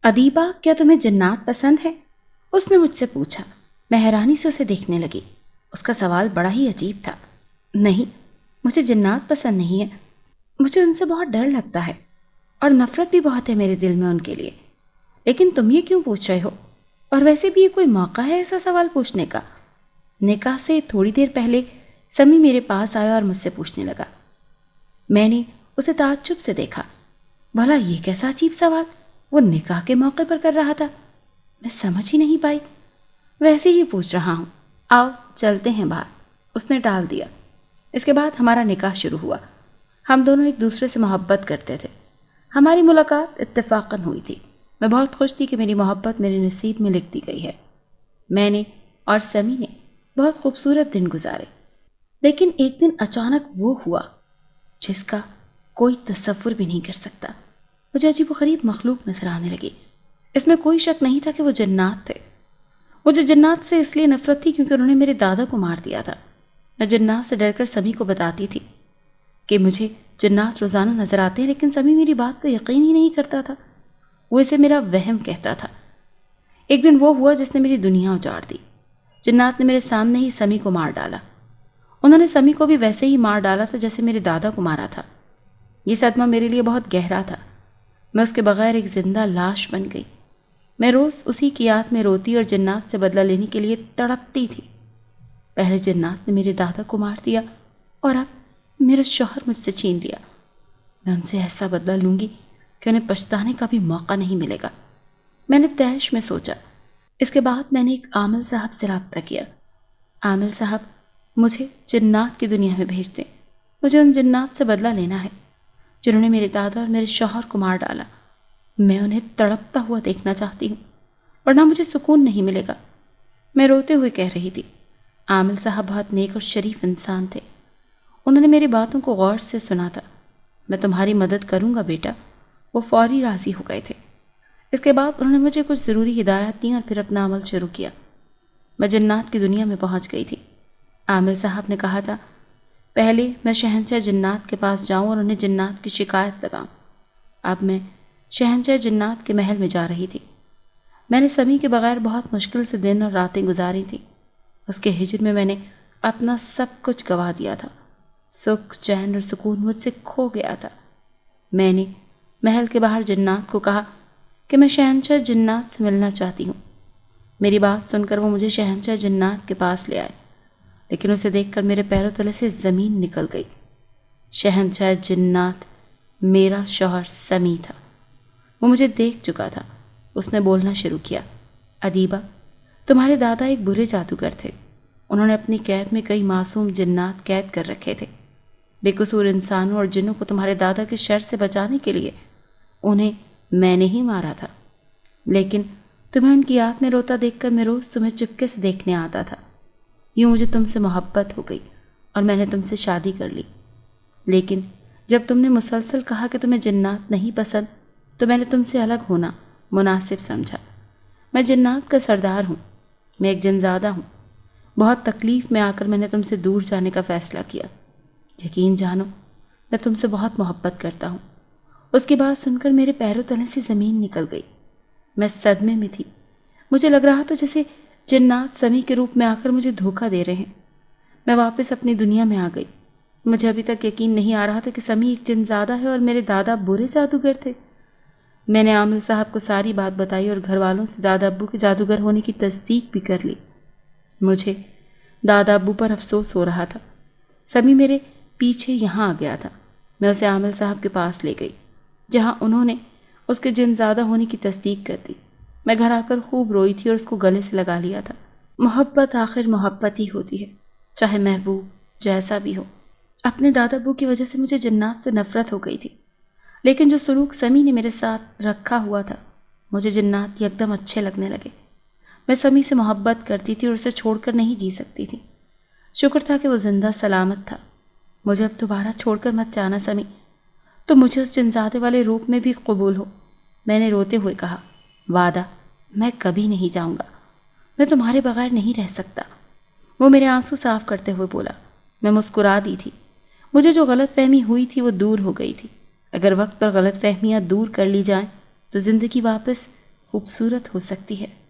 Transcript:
ادیبہ، کیا تمہیں جنات پسند ہے؟ اس نے مجھ سے پوچھا۔ میں حیرانی سے اسے دیکھنے لگی۔ اس کا سوال بڑا ہی عجیب تھا۔ نہیں، مجھے جنات پسند نہیں ہے۔ مجھے ان سے بہت ڈر لگتا ہے اور نفرت بھی بہت ہے میرے دل میں ان کے لیے۔ لیکن تم یہ کیوں پوچھ رہے ہو؟ اور ویسے بھی یہ کوئی موقع ہے ایسا سوال پوچھنے کا؟ نکاح سے تھوڑی دیر پہلے سمی میرے پاس آیا اور مجھ سے پوچھنے لگا۔ میں نے اسے تعجب سے دیکھا۔ بھلا یہ کیسا عجیب سوال وہ نکاح کے موقع پر کر رہا تھا؟ میں سمجھ ہی نہیں پائی۔ ویسے ہی پوچھ رہا ہوں، آؤ چلتے ہیں باہر، اس نے ٹال دیا۔ اس کے بعد ہمارا نکاح شروع ہوا۔ ہم دونوں ایک دوسرے سے محبت کرتے تھے۔ ہماری ملاقات اتفاقاً ہوئی تھی۔ میں بہت خوش تھی کہ میری محبت میرے نصیب میں لکھ دی گئی ہے۔ میں نے اور سمی نے بہت خوبصورت دن گزارے، لیکن ایک دن اچانک وہ ہوا جس کا کوئی تصور بھی نہیں کر سکتا۔ مجھے عجیب و غریب مخلوق نظر آنے لگی۔ اس میں کوئی شک نہیں تھا کہ وہ جنات تھے۔ مجھے جنات سے اس لیے نفرت تھی کیونکہ انہوں نے میرے دادا کو مار دیا تھا۔ میں جنات سے ڈر کر سمی کو بتاتی تھی کہ مجھے جنات روزانہ نظر آتے ہیں، لیکن سمی میری بات کا یقین ہی نہیں کرتا تھا۔ وہ اسے میرا وہم کہتا تھا۔ ایک دن وہ ہوا جس نے میری دنیا اجاڑ دی۔ جنات نے میرے سامنے ہی سمی کو مار ڈالا۔ انہوں نے سمی کو بھی ویسے ہی مار ڈالا تھا جیسے میرے دادا کو مارا تھا۔ یہ صدمہ میرے لیے بہت گہرا تھا۔ میں اس کے بغیر ایک زندہ لاش بن گئی۔ میں روز اسی کی یاد میں روتی اور جنات سے بدلہ لینے کے لیے تڑپتی تھی۔ پہلے جنات نے میرے دادا کو مار دیا اور اب میرا شوہر مجھ سے چھین لیا۔ میں ان سے ایسا بدلہ لوں گی کہ انہیں پچھتانے کا بھی موقع نہیں ملے گا، میں نے تیش میں سوچا۔ اس کے بعد میں نے ایک عامل صاحب سے رابطہ کیا۔ عامل صاحب مجھے جنات کی دنیا میں بھیج دیں۔ مجھے ان جنات سے بدلہ لینا ہے جنہوں نے میرے دادا اور میرے شوہر کو مار ڈالا۔ میں انہیں تڑپتا ہوا دیکھنا چاہتی ہوں، ورنہ مجھے سکون نہیں ملے گا۔ میں روتے ہوئے کہہ رہی تھی۔ عامل صاحب بہت نیک اور شریف انسان تھے۔ انہوں نے میری باتوں کو غور سے سنا تھا۔ میں تمہاری مدد کروں گا بیٹا۔ وہ فوری راضی ہو گئے تھے۔ اس کے بعد انہوں نے مجھے کچھ ضروری ہدایات دیں اور پھر اپنا عمل شروع کیا۔ میں جنات کی دنیا میں پہنچ گئی تھی۔ عامل صاحب نے کہا تھا پہلے میں شہنشاہ جنات کے پاس جاؤں اور انہیں جنات کی شکایت لگاؤں۔ اب میں شہنشاہ جنات کے محل میں جا رہی تھی۔ میں نے سمی کے بغیر بہت مشکل سے دن اور راتیں گزاری تھیں۔ اس کے ہجر میں نے اپنا سب کچھ گوا دیا تھا۔ سکھ، چین اور سکون مجھ سے کھو گیا تھا۔ میں نے محل کے باہر جنات کو کہا کہ میں شہنشاہ جنات سے ملنا چاہتی ہوں۔ میری بات سن کر وہ مجھے شہنشاہ جنات کے پاس لے آئے، لیکن اسے دیکھ کر میرے پیروں تلے سے زمین نکل گئی۔ شہنشاہ جنات میرا شوہر سمی تھا۔ وہ مجھے دیکھ چکا تھا۔ اس نے بولنا شروع کیا۔ ادیبہ، تمہارے دادا ایک برے جادوگر تھے۔ انہوں نے اپنی قید میں کئی معصوم جنات قید کر رکھے تھے۔ بے قصور انسانوں اور جنوں کو تمہارے دادا کے شر سے بچانے کے لیے انہیں میں نے ہی مارا تھا۔ لیکن تمہیں ان کی یاد میں روتا دیکھ کر میں روز تمہیں چپکے سے دیکھنے آتا تھا۔ یوں مجھے تم سے محبت ہو گئی اور میں نے تم سے شادی کر لی۔ لیکن جب تم نے مسلسل کہا کہ تمہیں جنات نہیں پسند تو میں نے تم سے الگ ہونا مناسب سمجھا۔ میں جنات کا سردار ہوں۔ میں ایک جنزادہ ہوں۔ بہت تکلیف میں آ کر میں نے تم سے دور جانے کا فیصلہ کیا۔ یقین جانو میں تم سے بہت محبت کرتا ہوں۔ اس کی بات سن کر میرے پیروں تلے سے زمین نکل گئی۔ میں صدمے میں تھی۔ مجھے لگ رہا تھا جیسے جنات سمی کے روپ میں آ کر مجھے دھوکہ دے رہے ہیں۔ میں واپس اپنی دنیا میں آ گئی۔ مجھے ابھی تک یقین نہیں آ رہا تھا کہ سمی ایک جنزادہ ہے اور میرے دادا برے جادوگر تھے۔ میں نے عامل صاحب کو ساری بات بتائی اور گھر والوں سے دادا ابو کے جادوگر ہونے کی تصدیق بھی کر لی۔ مجھے دادا ابو پر افسوس ہو رہا تھا۔ سمی میرے پیچھے یہاں آ گیا تھا۔ میں اسے عامل صاحب کے پاس لے گئی جہاں انہوں نے اس کے جنزادہ ہونے کی تصدیق کر دی۔ میں گھر آ کر خوب روئی تھی اور اس کو گلے سے لگا لیا تھا۔ محبت آخر محبت ہی ہوتی ہے، چاہے محبوب جیسا بھی ہو۔ اپنے دادا ابو کی وجہ سے مجھے جنات سے نفرت ہو گئی تھی، لیکن جو سلوک سمی نے میرے ساتھ رکھا ہوا تھا مجھے جنات یکدم اچھے لگنے لگے۔ میں سمی سے محبت کرتی تھی اور اسے چھوڑ کر نہیں جی سکتی تھی۔ شکر تھا کہ وہ زندہ سلامت تھا۔ مجھے اب دوبارہ چھوڑ کر مت جانا سمی، تو مجھے اس جنزادے والے روپ میں بھی قبول ہو۔ میں نے روتے ہوئے کہا، وعدہ، میں کبھی نہیں جاؤں گا۔ میں تمہارے بغیر نہیں رہ سکتا۔ وہ میرے آنسو صاف کرتے ہوئے بولا۔ میں مسکرا دی تھی۔ مجھے جو غلط فہمی ہوئی تھی وہ دور ہو گئی تھی۔ اگر وقت پر غلط فہمیاں دور کر لی جائیں تو زندگی واپس خوبصورت ہو سکتی ہے۔